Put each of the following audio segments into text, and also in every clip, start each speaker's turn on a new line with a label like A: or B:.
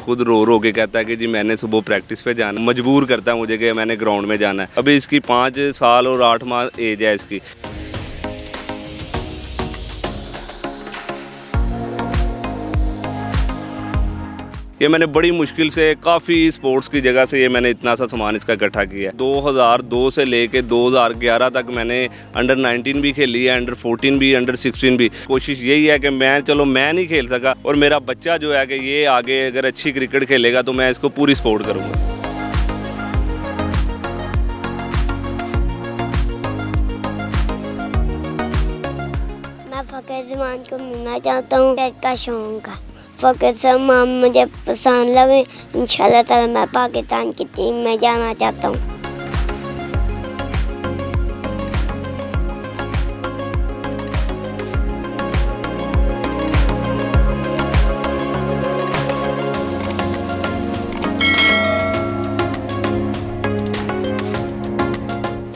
A: खुद रो रो के कहता है कि जी मैंने सुबह प्रैक्टिस पे जाना, मजबूर करता है मुझे कि मैंने ग्राउंड में जाना है। अभी इसकी 5 साल और 8 माह एज है इसकी। ये मैंने बड़ी मुश्किल से काफ़ी स्पोर्ट्स की जगह से ये मैंने इतना सा सामान इसका इकट्ठा किया है। 2002 से लेके 2011 तक मैंने अंडर 19 भी खेली है, अंडर 14 भी, अंडर 16 भी। कोशिश यही है कि मैं नहीं खेल सका और मेरा बच्चा जो है कि ये आगे अगर अच्छी क्रिकेट खेलेगा तो मैं इसको पूरी सपोर्ट करूँगा।
B: मैं फ़खर ज़मान को मिलना चाहता हूँ, का शौक़ है। फ़खर ज़मान मुझे पसंद लगे, इंशाल्लाह ताला मैं पाकिस्तान की टीम में जाना चाहता हूँ।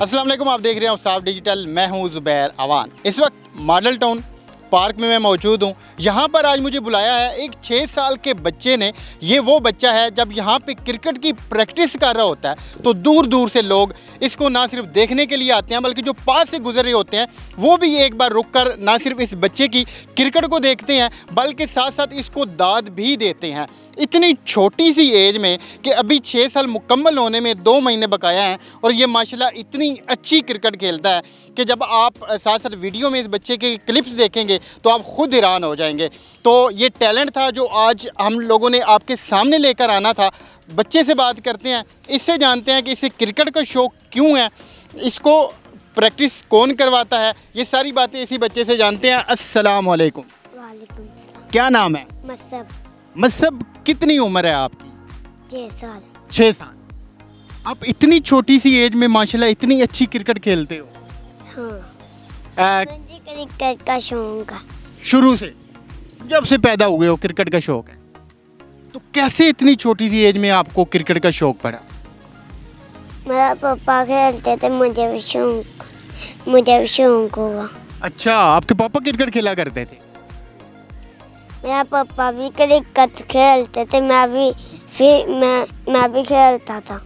C: अस्सलाम वालेकुम, आप देख रहे हैं औसाफ डिजिटल। मैं हूं ज़ुबैर अवान। इस वक्त मॉडल टाउन पार्क में मैं मौजूद हूं। यहाँ पर आज मुझे बुलाया है एक 6 साल के बच्चे ने। ये वो बच्चा है जब यहाँ पे क्रिकेट की प्रैक्टिस कर रहा होता है तो दूर दूर से लोग इसको ना सिर्फ देखने के लिए आते हैं बल्कि जो पास से गुजर रहे होते हैं वो भी एक बार रुक कर ना सिर्फ इस बच्चे की क्रिकेट को देखते हैं बल्कि साथ साथ इसको दाद भी देते हैं। इतनी छोटी सी एज में कि अभी 6 साल मुकम्मल होने में 2 महीने बकाया हैं और ये माशाल्लाह इतनी अच्छी क्रिकेट खेलता है कि जब आप साथ साथ वीडियो में इस बच्चे के क्लिप्स देखेंगे तो आप खुद हैरान हो जाएंगे। तो ये टैलेंट था जो आज हम लोगों ने आपके सामने लेकर आना था। बच्चे से बात करते हैं, इससे जानते हैं कि इसे क्रिकेट का शौक़ क्यों है, इसको प्रैक्टिस कौन करवाता है, ये सारी बातें इसी बच्चे से जानते हैं। अस्सलाम वालेकुम।
B: वालेकुम सलाम।
C: क्या नाम है?
B: मसब।
C: मसब, कितनी उम्र है आपकी?
B: 6 साल।
C: 6 साल। आप इतनी छोटी सी एज में माशाल्लाह इतनी अच्छी क्रिकेट खेलते हो।
B: हाँ, मुझे क्रिकेट का शौक़ है।
C: शुरू से जब से पैदा हुए हो क्रिकेट का शौक़ है, तो कैसे इतनी छोटी सी एज में आपको क्रिकेट का शौक़ पड़ा?
B: मेरा पापा खेलते थे, मुझे भी शौक़ हुआ।
C: अच्छा, आपके पापा क्रिकेट खेला करते थे?
B: मेरा पापा भी क्रिकेट खेलते थे, मैं भी खेलता था।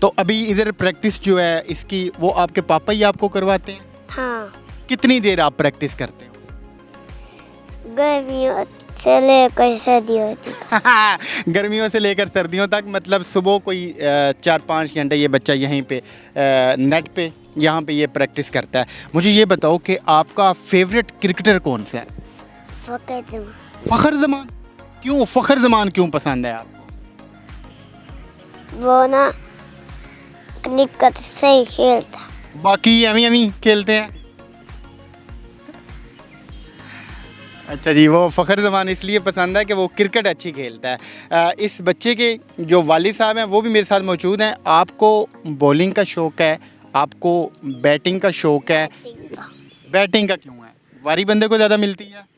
C: तो अभी इधर प्रैक्टिस जो है इसकी वो आपके पापा ही आपको करवाते हैं?
B: हाँ।
C: कितनी देर आप प्रैक्टिस करते हो?
B: गर्मियों से लेकर सर्दियों तक।
C: गर्मियों से लेकर सर्दियों तक, मतलब सुबह कोई 4-5 घंटे ये बच्चा यहीं पे नेट पे यहाँ पे ये प्रैक्टिस करता है। मुझे ये बताओ कि आपका फेवरेट क्रिकेटर कौन सा है?
B: फ़खर ज़मान।
C: फ़खर ज़मान? क्यों फ़खर ज़मान क्यों पसंद है आपको?
B: वो ना क्रिकेट सही खेलता,
C: बाकी अमी खेलते हैं। अच्छा जी, वो फ़खर ज़मान इसलिए पसंद है कि वो क्रिकेट अच्छी खेलता है। इस बच्चे के जो वालिद साहब हैं वो भी मेरे साथ मौजूद हैं। आपको बॉलिंग का शौक़ है, आपको बैटिंग का शौक़ है। बैटिंग का क्यों है? वारी बंदे को ज़्यादा मिलती है।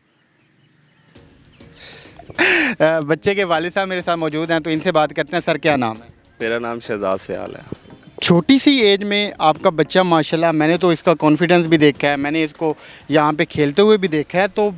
C: बच्चे के वालिद साहब मेरे साथ मौजूद हैं तो इनसे बात करते हैं। सर, क्या नाम है?
A: मेरा नाम शहजाद सयाल है।
C: छोटी सी एज में आपका बच्चा माशाल्लाह, मैंने तो इसका कॉन्फिडेंस भी देखा है, मैंने इसको यहाँ पे खेलते हुए भी देखा है। तो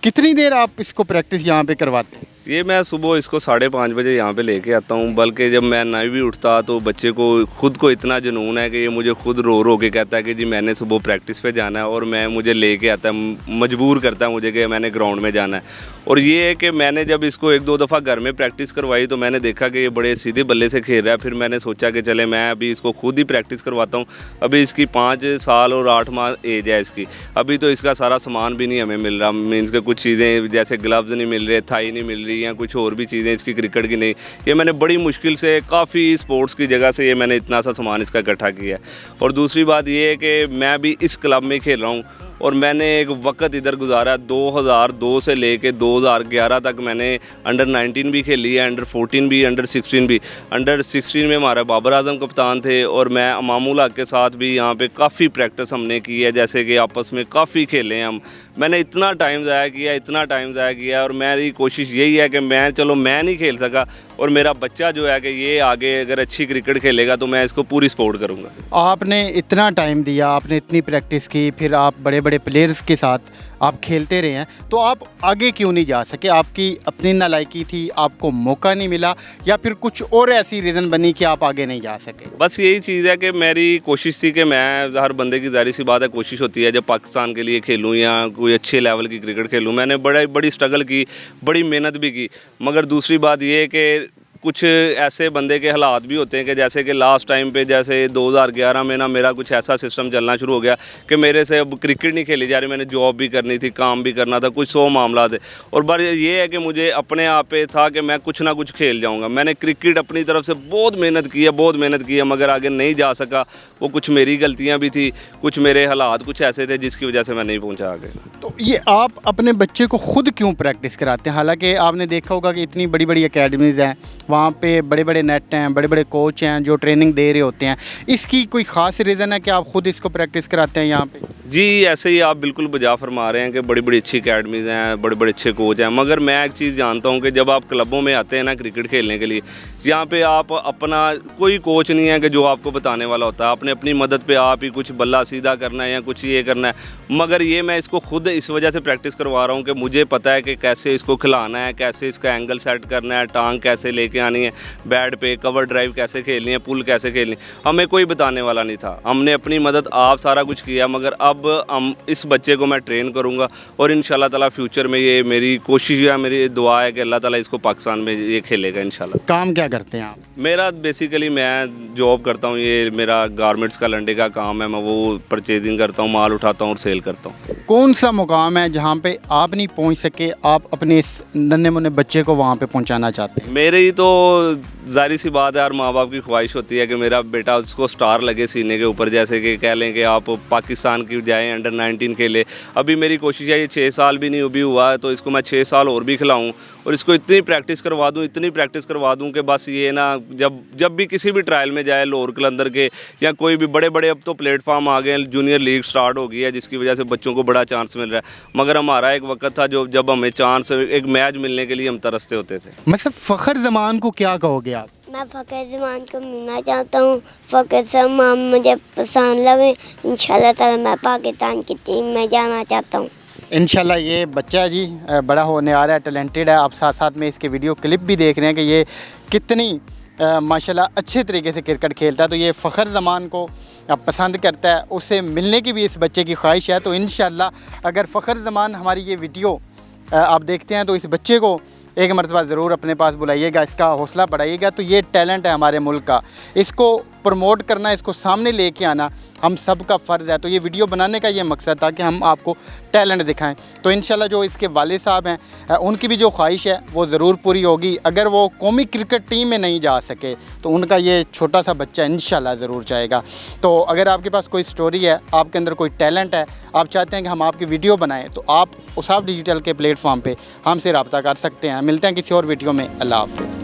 C: कितनी देर आप इसको प्रैक्टिस यहाँ पे करवाते हैं?
A: ये मैं सुबह इसको 5:30 बजे यहाँ पे लेके आता हूँ, बल्कि जब मैं नहीं भी उठता तो बच्चे को खुद को इतना जुनून है कि ये मुझे खुद रो रो के कहता है कि जी मैंने सुबह प्रैक्टिस पे जाना है और मुझे लेके आता है, मजबूर करता है मुझे कि मैंने ग्राउंड में जाना है। और ये है कि मैंने जब इसको 1-2 दफ़ा घर में प्रैक्टिस करवाई तो मैंने देखा कि ये बड़े सीधे बल्ले से खेल रहा है। फिर मैंने सोचा कि चले मैं अभी इसको खुद ही प्रैक्टिस करवाता हूँ। अभी इसकी 5 साल और 8 माह एज है इसकी। अभी तो इसका सारा सामान भी नहीं हमें मिल रहा, मीन्स के कुछ चीज़ें जैसे ग्लव्स नहीं मिल रहे, थाई नहीं मिल रही या कुछ और भी चीज़ें इसकी क्रिकेट की नहीं। ये मैंने बड़ी मुश्किल से काफ़ी स्पोर्ट्स की जगह से ये मैंने इतना सा सामान इसका इकट्ठा किया है। और दूसरी बात ये है कि मैं भी इस क्लब में खेल रहा हूँ और मैंने एक वक्त इधर गुजारा। 2002 से लेके 2011 तक मैंने अंडर 19 भी खेली है, अंडर 14 भी, अंडर 16 भी। अंडर 16 में हमारा बाबर आजम कप्तान थे और मैं अमामुल हक के साथ भी यहाँ पे काफ़ी प्रैक्टिस हमने की है, जैसे कि आपस में काफ़ी खेले हैं हम। मैंने इतना टाइम ज़ाया किया और मेरी कोशिश यही है कि मैं नहीं खेल सका, और मेरा बच्चा जो है कि ये आगे अगर अच्छी क्रिकेट खेलेगा तो मैं इसको पूरी सपोर्ट करूँगा।
C: आपने इतना टाइम दिया, आपने इतनी प्रैक्टिस की, फिर आप बड़े बड़े प्लेयर्स के साथ आप खेलते रहे हैं, तो आप आगे क्यों नहीं जा सके? आपकी अपनी नालायकी थी, आपको मौका नहीं मिला, या फिर कुछ और ऐसी रीज़न बनी कि आप आगे नहीं जा सके?
A: बस यही चीज़ है कि मेरी कोशिश थी कि मैं, हर बंदे की ज़ाहिर सी बात है कोशिश होती है जब पाकिस्तान के लिए खेलूँ या कोई अच्छे लेवल की क्रिकेट खेलूँ। मैंने बड़ी स्ट्रगल की, बड़ी मेहनत भी की, मगर दूसरी बात ये है कि कुछ ऐसे बंदे के हालात भी होते हैं कि जैसे कि लास्ट टाइम पे जैसे 2011 में ना मेरा कुछ ऐसा सिस्टम चलना शुरू हो गया कि मेरे से अब क्रिकेट नहीं खेली जा रही, मैंने जॉब भी करनी थी, काम भी करना था, कुछ 100 मामला थे। और बार ये है कि मुझे अपने आप पे था कि मैं कुछ ना कुछ खेल जाऊंगा। मैंने क्रिकेट अपनी तरफ से बहुत मेहनत की है मगर आगे नहीं जा सका। वो कुछ मेरी गलतियाँ भी थी, कुछ मेरे हालात कुछ ऐसे थे जिसकी वजह से मैं नहीं पहुँचा आगे।
C: तो ये आप अपने बच्चे को खुद क्यों प्रैक्टिस कराते हैं? हालांकि आपने देखा होगा कि इतनी बड़ी बड़ी एकेडमीज़ हैं, वहाँ पे बड़े बड़े नेट हैं, बड़े बड़े कोच हैं जो ट्रेनिंग दे रहे होते हैं। इसकी कोई ख़ास रीज़न है कि आप खुद इसको प्रैक्टिस कराते हैं यहाँ पे?
A: जी, ऐसे ही आप बिल्कुल बजा फरमा रहे हैं कि बड़ी बड़ी अच्छी एकेडमीज़ हैं, बड़े बड़े अच्छे कोच हैं, मगर मैं एक चीज़ जानता हूँ कि जब आप क्लबों में आते हैं ना क्रिकेट खेलने के लिए, यहाँ पे आप अपना कोई कोच नहीं है कि जो आपको बताने वाला होता है। आपने अपनी मदद पे आप ही कुछ बल्ला सीधा करना है या कुछ ये करना है, मगर ये मैं इसको खुद इस वजह से प्रैक्टिस करवा रहा हूँ कि मुझे पता है कि कैसे इसको खिलाना है, कैसे इसका एंगल सेट करना है, टांग कैसे लेके आनी है, बैट पे कवर ड्राइव कैसे खेलनी है, पुल कैसे खेलनी है, हमें कोई बताने वाला नहीं था। हमने अपनी मदद आप सारा कुछ किया, मगर अब हम इस बच्चे को मैं ट्रेन करूँगा और इंशाल्लाह ताला फ्यूचर में ये मेरी कोशिश है, मेरी दुआ है कि अल्लाह ताला इसको पाकिस्तान में ये खेलेगा इंशाल्लाह।
C: काम क्या करते हैं आप?
A: मेरा बेसिकली मैं जॉब करता हूँ, ये मेरा गारमेंट्स का लंडे का काम है, मैं वो परचेजिंग करता हूँ, माल उठाता हूँ और सेल करता हूँ।
C: कौन सा मुकाम है जहाँ पे आप नहीं पहुँच सके, आप अपने इस नन्हे मुन्ने बच्चे को वहाँ पे पहुँचाना चाहते हैं?
A: मेरी तो ज़ाहिर सी बात है, हर माँ बाप की ख्वाहिश होती है कि मेरा बेटा उसको स्टार लगे सीने के ऊपर, जैसे कि कह लें कि आप पाकिस्तान की जाएँ, अंडर 19 खेले। अभी मेरी कोशिश है, ये 6 साल भी नहीं अभी हुआ है तो इसको मैं 6 साल और भी खिलाऊँ और इसको इतनी प्रैक्टिस करवा दूँ कि बस ये ना जब भी किसी भी ट्रायल में जाए, लाहौर कलंदर के या कोई भी बड़े बड़े, अब तो प्लेटफार्म आ गए हैं, जूनियर लीग स्टार्ट हो गई है जिसकी वजह से बच्चों को बड़ा चांस मिल रहा है। मगर हमारा एक वक्त था जब हमें चांस, एक मैच मिलने के लिए हम तरसते होते थे।
C: मतलब फ़खर ज़मान को क्या कहोगे आप?
B: मैं फ़खर ज़मान को मिलना चाहता हूँ। फ़खर ज़मान मुझे पसंद लगे, इंशाल्लाह ताला मैं पाकिस्तान की टीम में जाना चाहता हूँ।
C: इंशाल्लाह ये बच्चा जी बड़ा होने आ रहा है, टैलेंटेड है। आप साथ साथ में इसके वीडियो क्लिप भी देख रहे हैं कि ये कितनी माशाल्लाह अच्छे तरीके से क्रिकेट खेलता है। तो ये फ़खर ज़मान को पसंद करता है, उससे मिलने की भी इस बच्चे की ख्वाहिश है। तो इंशाल्लाह अगर फ़खर ज़मान हमारी ये वीडियो आप देखते हैं तो इस बच्चे को एक मरतबा ज़रूर अपने पास बुलाइएगा, इसका हौसला बढ़ाइएगा। तो ये टैलेंट है हमारे मुल्क का, इसको प्रमोट करना, इसको सामने लेके आना हम सब का फ़र्ज़ है। तो ये वीडियो बनाने का ये मकसद था कि हम आपको टैलेंट दिखाएं। तो इंशाल्लाह जो इसके वालिद साहब हैं उनकी भी जो ख्वाहिश है वो ज़रूर पूरी होगी। अगर वो कौमी क्रिकेट टीम में नहीं जा सके तो उनका ये छोटा सा बच्चा इंशाल्लाह ज़रूर जाएगा। तो अगर आपके पास कोई स्टोरी है, आपके अंदर कोई टैलेंट है, आप चाहते हैं कि हम आपकी वीडियो बनाएँ, तो आप उसाब डिजिटल के प्लेटफॉर्म पर हमसे रब्ता कर सकते हैं। मिलते हैं किसी और वीडियो में। अल्लाह हाफ़िज़।